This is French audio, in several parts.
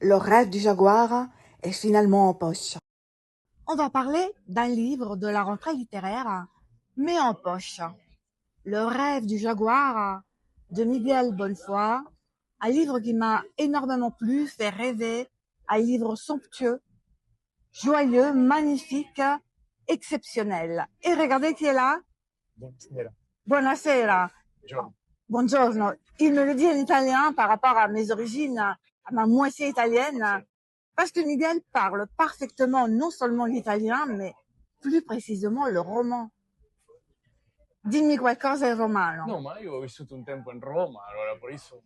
Le rêve du jaguar est finalement en poche. On va parler d'un livre de la rentrée littéraire, mais en poche. Le rêve du jaguar de Miguel Bonnefoy, un livre qui m'a énormément plu, fait rêver, un livre somptueux, joyeux, magnifique, exceptionnel. Et regardez qui est là. Buonasera. Buonasera. Buongiorno. Buongiorno. Il me le dit en italien par rapport à mes origines, à ma moitié italienne, parce que Miguel parle parfaitement non seulement l'italien, mais plus précisément le roman. Dimmi qualcosa in romano. No, ma io ho vissuto un tempo in Roma, allora per isso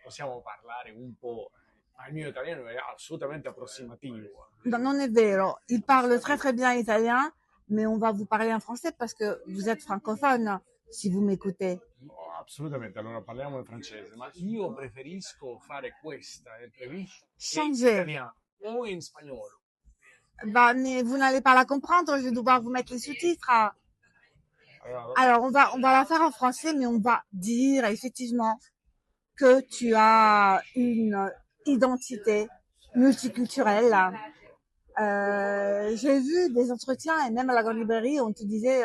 possiamo parlare un po'. Ma il mio italiano è assolutamente approssimativo. Non, non è vero. Il parle très très bien italien, mais on va vous parler en français parce que vous êtes francophone, si vous m'écoutez. No, assolutamente, allora parliamo in francese, ma io preferisco fare questa entrevista in Changer. italiano o in spagnolo. Bah, mais vous n'allez pas la comprendre, je vais devoir vous mettre les sous-titres. Allora, Alors, on va la faire en français, mais on va dire effectivement que tu as une identité multiculturelle. J'ai vu des entretiens et même à la grande librairie, on te disait,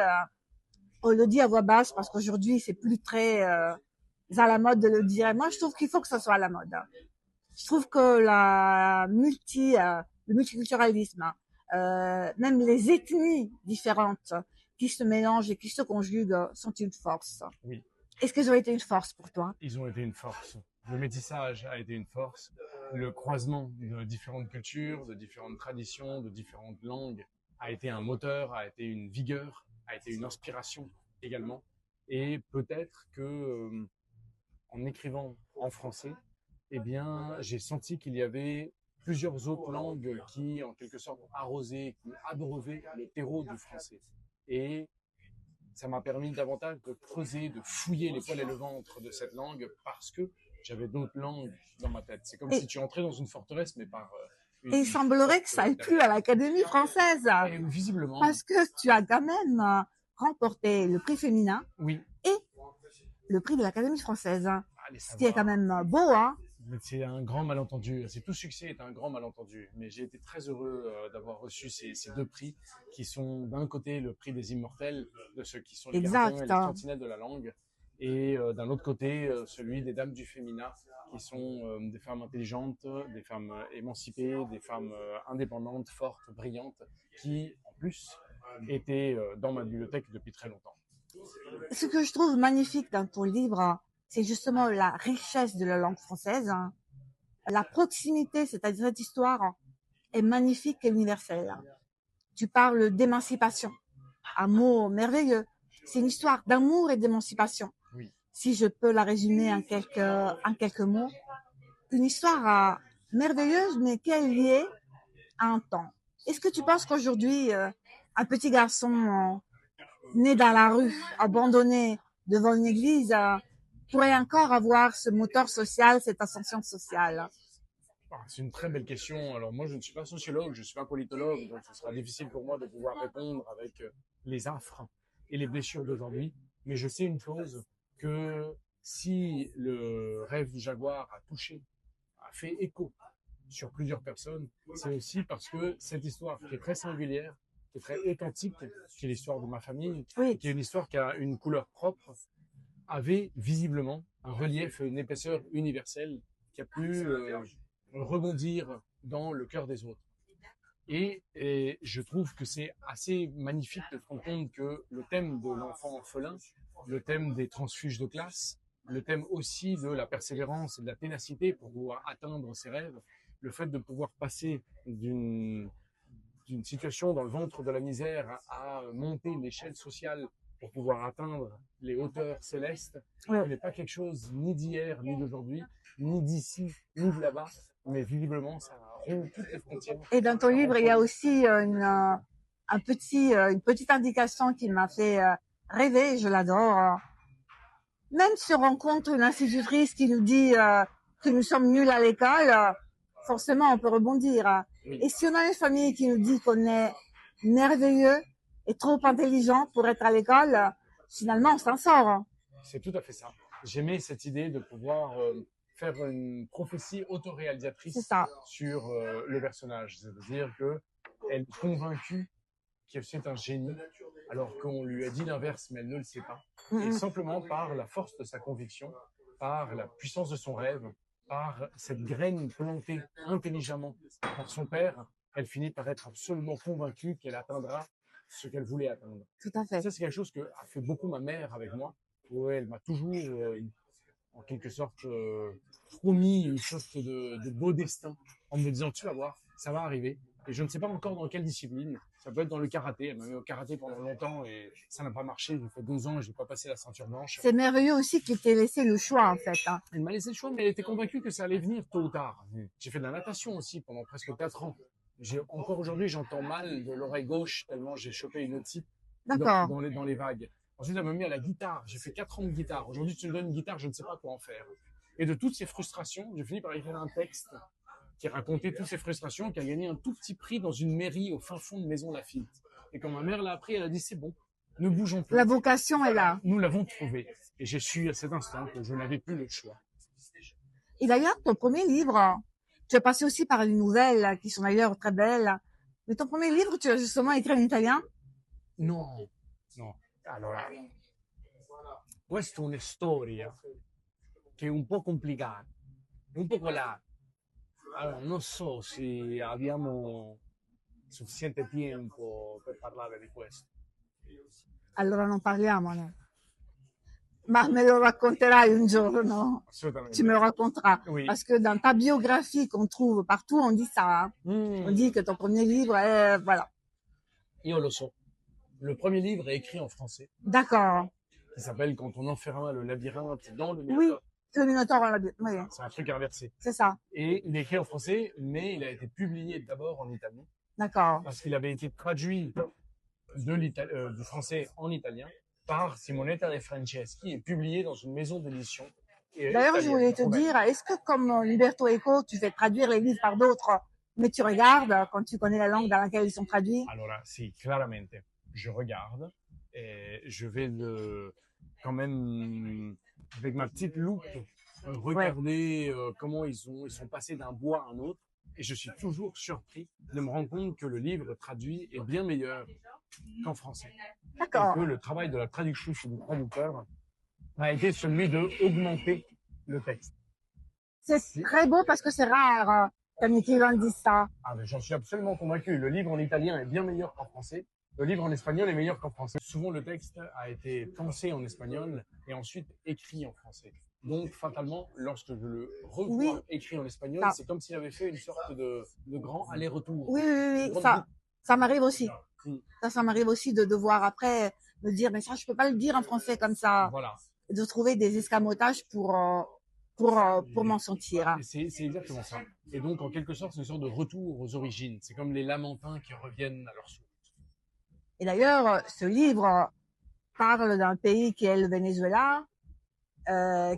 on le dit à voix basse parce qu'aujourd'hui c'est plus très à la mode de le dire. Et moi, je trouve qu'il faut que ça soit à la mode. Je trouve que le multiculturalisme, même les ethnies différentes qui se mélangent et qui se conjuguent sont une force. oui, Est-ce qu'elles ont été une force pour toi? ils ont été une force. Le métissage a été une force. Le croisement de différentes cultures, de différentes traditions, de différentes langues a été un moteur, a été une vigueur, a été une inspiration également. Et peut-être que en écrivant en français, eh bien, j'ai senti qu'il y avait plusieurs autres langues qui, en quelque sorte, arrosaient, qui abreuvaient le terreau du français. Et ça m'a permis davantage de creuser, de fouiller les poils et le ventre de cette langue parce que j'avais d'autres langues dans ma tête. C'est comme Et, si tu entrais dans une forteresse, mais par et il une semblerait que porte ça ait plu à derrière. l'Académie française Et visiblement, parce que tu as quand même remporté le prix féminin oui. et le prix de l'Académie française. Allez Ce qui est quand savoir. même beau, hein? C'est un grand malentendu. C'est tout succès est un grand malentendu. Mais j'ai été très heureux d'avoir reçu ces deux prix qui sont d'un côté le prix des immortels, de ceux qui sont les gardiens et Exact. les sentinelles de la langue, et d'un autre côté celui des dames du féminin, qui sont des femmes intelligentes, des femmes émancipées, des femmes indépendantes, fortes, brillantes, qui en plus étaient dans ma bibliothèque depuis très longtemps. Ce que je trouve magnifique dans ton livre, c'est justement la richesse de la langue française. La proximité, c'est-à-dire cette histoire, est magnifique et universelle. Tu parles d'émancipation, un mot merveilleux. C'est une histoire d'amour et d'émancipation. Oui. Si je peux la résumer en quelques mots, une histoire merveilleuse, mais qui est liée à un temps. Est-ce que tu penses qu'aujourd'hui, un petit garçon né dans la rue, abandonné devant une église, pourrait encore avoir ce moteur social, cette ascension sociale? C'est une très belle question. Alors moi, je ne suis pas sociologue, je suis pas politologue, donc ce sera difficile pour moi de pouvoir répondre avec les affres et les blessures d'aujourd'hui. Mais je sais une chose, que si le rêve du jaguar a touché, a fait écho sur plusieurs personnes, c'est aussi parce que cette histoire qui est très singulière, qui est très authentique, qui est l'histoire de ma famille, Oui. qui est une histoire qui a une couleur propre, avait visiblement un relief et une épaisseur universelle qui a pu rebondir dans le cœur des autres. Et je trouve que c'est assez magnifique de se rendre compte que le thème de l'enfant orphelin, le thème des transfuges de classe, le thème aussi de la persévérance et de la ténacité pour pouvoir atteindre ses rêves, le fait de pouvoir passer d'une situation dans le ventre de la misère à monter l'échelle sociale pour pouvoir atteindre les hauteurs célestes, Oui. ce n'est pas quelque chose ni d'hier, ni d'aujourd'hui, ni d'ici, ni de là-bas, mais visiblement, ça rompt toutes les frontières. Et dans ton livre, il y a aussi une petite indication qui m'a fait rêver, je l'adore. Même si on rencontre une institutrice qui nous dit que nous sommes nuls à l'école, forcément on peut rebondir. Oui. Et si on a une famille qui nous dit qu'on est merveilleux et trop intelligent pour être à l'école, finalement on s'en sort. C'est tout à fait ça. J'aimais cette idée de pouvoir faire une prophétie C'est autoréalisatrice ça. sur le personnage. C'est-à-dire que elle est convaincue que c'est un génie, alors qu'on lui a dit l'inverse, mais elle ne le sait pas. Et simplement par la force de sa conviction, par la puissance de son rêve, par cette graine plantée intelligemment par son père, elle finit par être absolument convaincue qu'elle atteindra ce qu'elle voulait atteindre. Tout à Et fait. ça, c'est quelque chose que a fait beaucoup ma mère avec moi, où elle m'a toujours, en quelque sorte, promis une sorte de beau destin, en me disant, tu vas voir, ça va arriver. Et je ne sais pas encore dans quelle discipline. Ça peut être dans le karaté. Elle m'a mis au karaté pendant longtemps et ça n'a pas marché. J'ai fait 12 ans et j'ai pas passé la ceinture blanche. C'est merveilleux aussi qu'il t'ait laissé le choix, en fait. Hein. Elle m'a laissé le choix, mais elle était convaincue que ça allait venir tôt ou tard. J'ai fait de la natation aussi pendant presque 4 ans. Encore aujourd'hui, j'entends mal de l'oreille gauche tellement j'ai chopé une otite D'accord. dans les vagues. Ensuite, elle m'a mis à la guitare. J'ai fait 4 ans de guitare. Aujourd'hui, tu me donnes une guitare, je ne sais pas quoi en faire. Et de toutes ces frustrations, j'ai fini par écrire un texte qui racontait toutes ces frustrations, qui a gagné un tout petit prix dans une mairie au fin fond de Maison Lafitte. Et quand ma mère l'a appris, elle a dit, c'est bon, ne bougeons plus. La vocation est là. Nous l'avons trouvé. Et j'ai su à cet instant que je n'avais plus le choix. Et d'ailleurs, ton premier livre, tu es passé aussi par les nouvelles, qui sont d'ailleurs très belles. Mais ton premier livre, tu as justement écrit en italien? No, no. Allora, questa è una storia che è un po' complicata, è un po' colata. Allora, non so se abbiamo sufficiente tempo per parlare di questo. Allora non parliamone. Ma me lo racconterai un giorno. Assolutamente. Tu me le raconteras. Oui. Parce que dans ta biographie qu'on trouve partout, on dit ça. Hein. On dit que ton premier livre est... Voilà. Io lo so. Le premier livre est écrit en français. D'accord. Il s'appelle Quand on enferma le labyrinthe dans le Oui, Minotaure. c'est le Minotaure. Oui, C'est un truc inversé. c'est ça. Et il est écrit en français, mais il a été publié d'abord en italien. D'accord. Parce qu'il avait été traduit du français en italien par Simonetta De Franceschi et publié dans une maison d'édition. D'ailleurs, je voulais te dire, est-ce que comme Liberto Eco, tu fais traduire les livres par d'autres, mais tu regardes quand tu connais la langue dans laquelle ils sont traduits? Allora, sì, claramente. Je regarde et je vais quand même, avec ma petite loupe, regarder comment ils sont passés d'un bois à un autre. Et je suis toujours surpris de me rendre compte que le livre traduit est bien meilleur qu'en français. D'accord. Et que le travail de la traductrice et du traducteur a été celui de augmenter le texte. C'est très beau parce que c'est rare qu'un écrivain dise ça. Ah, mais j'en suis absolument convaincu. Le livre en italien est bien meilleur qu'en français. Le livre en espagnol est meilleur qu'en français. Souvent, le texte a été pensé en espagnol et ensuite écrit en français. Donc, fatalement, lorsque je le revois écrit en espagnol, c'est comme s'il avait fait une sorte de grand aller-retour. Oui, ça m'arrive aussi. Ça m'arrive aussi de devoir après me dire, mais ça, je peux pas le dire en français comme ça. Voilà. De trouver des escamotages pour m'en sentir. C'est exactement ça. Et donc, en quelque sorte, c'est une sorte de retour aux origines. C'est comme les lamentins qui reviennent à leur source. Et d'ailleurs, ce livre parle d'un pays qui est le Venezuela,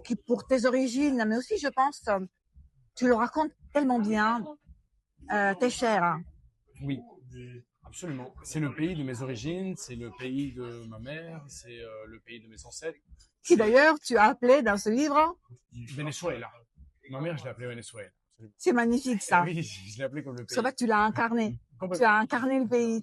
qui pour tes origines, mais aussi, je pense, tu le racontes tellement bien, t'es cher. Hein. Oui, absolument. C'est le pays de mes origines, c'est le pays de ma mère, c'est le pays de mes ancêtres. Qui d'ailleurs, tu as appelé dans ce livre Venezuela. Ma mère, je l'ai appelé Venezuela. C'est magnifique, ça. Oui, je l'ai appelé comme le pays. C'est vrai que tu l'as incarné. Tu as incarné le pays.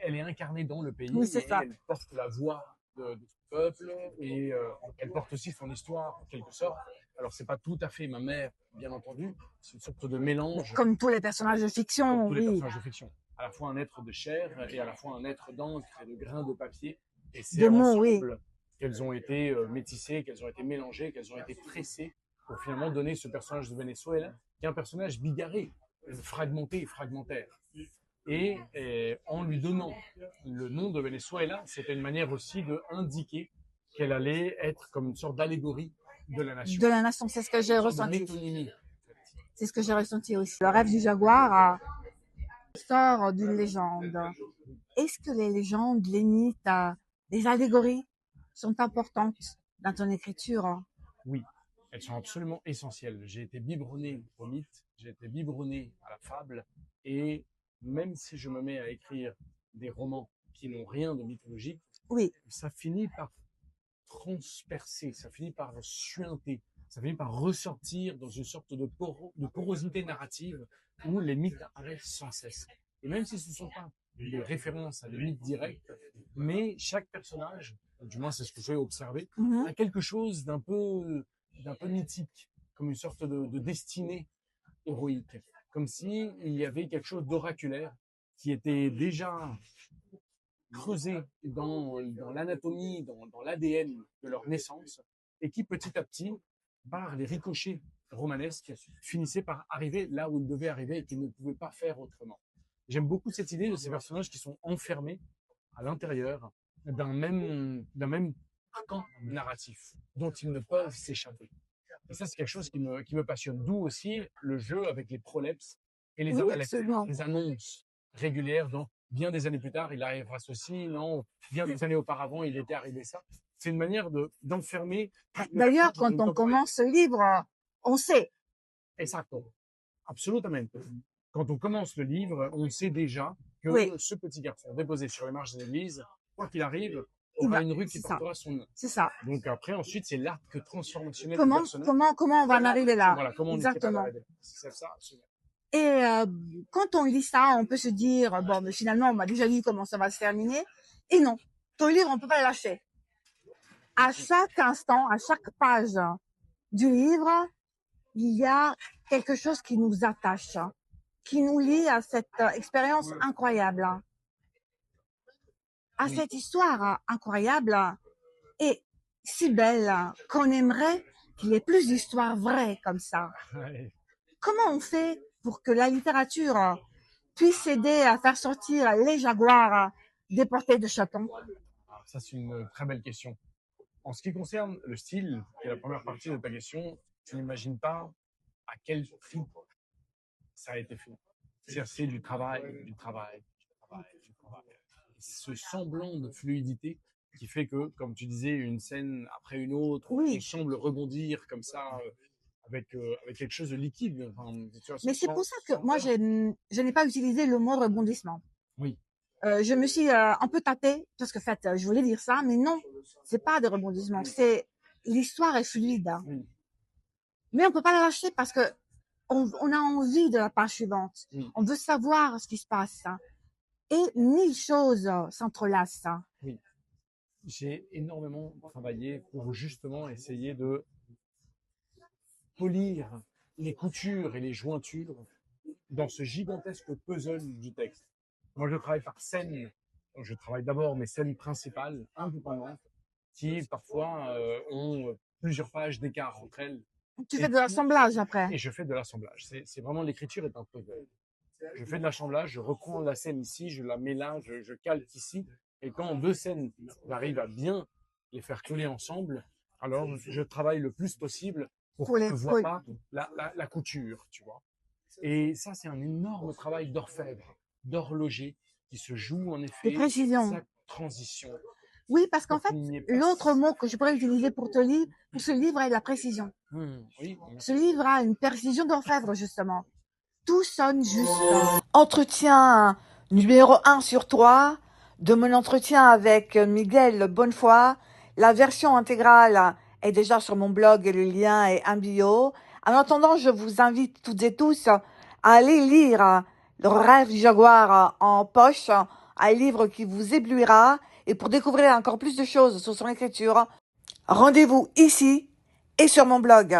Elle est incarnée dans le pays. Oui, c'est ça. Elle porte la voix de ce peuple et elle porte aussi son histoire, en quelque sorte. Alors, c'est pas tout à fait ma mère, bien entendu. C'est une sorte de mélange. Comme tous les personnages de fiction, comme tous les personnages de fiction. À la fois un être de chair et à la fois un être d'encre et de grains de papier. Et c'est ensemble qu'elles ont été métissées, qu'elles ont été mélangées, qu'elles ont été tressées pour finalement donner ce personnage de Venezuela, qui est un personnage bigarré, fragmenté et fragmentaire. Et en lui donnant le nom de Venezuela, c'était une manière aussi de indiquer qu'elle allait être comme une sorte d'allégorie de la nation. De la nation, c'est ce que j'ai ressenti. C'est ce que j'ai ressenti aussi. Le rêve du jaguar sort d'une légende. Est-ce que les légendes, les mythes, les allégories sont importantes dans ton écriture? Oui, elles sont absolument essentielles. J'ai été biberonné au mythe, j'ai été biberonné à la fable, et même si je me mets à écrire des romans qui n'ont rien de mythologique, ça finit par transpercer, ça finit par suinter ça finit par ressortir dans une sorte de porosité narrative où les mythes apparaissent sans cesse. Et même si ce ne sont pas des références à des mythes directs, mais chaque personnage, du moins c'est ce que j'ai observé, a quelque chose d'un peu mythique, comme une sorte de destinée héroïque, comme si il y avait quelque chose d'oraculaire qui était déjà creusé dans l'anatomie, dans l'ADN de leur naissance, et qui petit à petit, par les ricochets romanesques, finissait par arriver là où il devait arriver et qu'il ne pouvait pas faire autrement. J'aime beaucoup cette idée de ces personnages qui sont enfermés à l'intérieur d'un même camp narratif dont ils ne peuvent s'échapper. Et ça, c'est quelque chose qui me passionne. D'où aussi le jeu avec les prolepses et les annonces régulières dont bien des années plus tard, il arrivera ceci, non, bien des années auparavant, il était arrivé ça. C'est une manière d'enfermer. D'ailleurs, quand on commence ce livre, on sait. Exacto. Absolument. Quand on commence le livre, on sait déjà que ce petit garçon déposé sur les marches de l'église, quoi qu'il arrive, aura une rue qui portera son nom. C'est ça. Donc après, ensuite, c'est l'arc transformationnel du personnage. Comment on va en arriver là? Voilà, comment Exactement. on est capable c'est ça, absolument. Et quand on lit ça, on peut se dire, bon, mais finalement, on m'a déjà dit comment ça va se terminer. Et non, ton livre, on peut pas le lâcher. À chaque instant, à chaque page du livre, il y a quelque chose qui nous attache, qui nous lie à cette expérience incroyable, à cette histoire incroyable et si belle qu'on aimerait qu'il y ait plus d'histoires vraies comme ça. Ouais. Comment on fait pour que la littérature puisse aider à faire sortir les jaguars déportés de Châton? Ça, c'est une très belle question. En ce qui concerne le style, qui est la première partie de ta question, tu n'imagines pas à quel prix ça a été fait. C'est du travail. Ce semblant de fluidité qui fait que, comme tu disais, une scène après une autre, on semble rebondir comme ça, avec quelque chose de liquide. Enfin, mais c'est pour ça que moi, je n'ai pas utilisé le mot rebondissement. Oui. Je me suis un peu tâtée, parce que en fait, je voulais dire ça, mais non, c'est pas des rebondissements. C'est l'histoire est fluide. Oui. Mais on peut pas la lâcher parce que on a envie de la page suivante. Oui. On veut savoir ce qui se passe. Et 1000 choses s'entrelacent. Oui. J'ai énormément travaillé pour justement essayer de polir les coutures et les jointures dans ce gigantesque puzzle du texte. Moi, je travaille par scène. Je travaille d'abord mes scènes principales, indépendantes, qui parfois ont plusieurs pages d'écart entre elles. Tu fais de l'assemblage après. Et je fais de l'assemblage. C'est vraiment, l'écriture est un puzzle. Je fais de l'assemblage, je reprends la scène ici, je la mets là, je calque ici. Et quand deux scènes, j'arrive à bien les faire coller ensemble, alors je travaille le plus possible pour qu'on ne voit pas la couture, tu vois. Et ça, c'est un énorme travail d'orfèvre, d'horloger, qui se joue en effet. De précision. Sa transition. Oui, parce qu'en fait, l'autre mot que je pourrais utiliser pour ce livre est la précision. Oui. Ce livre a une précision d'orfèvre, justement. Tout sonne juste. Entretien numéro 1 sur 3 de mon entretien avec Miguel Bonnefoy. La version intégrale est déjà sur mon blog et le lien est en bio. En attendant, je vous invite toutes et tous à aller lire Le rêve du jaguar en poche, un livre qui vous éblouira. Et pour découvrir encore plus de choses sur son écriture, rendez-vous ici et sur mon blog.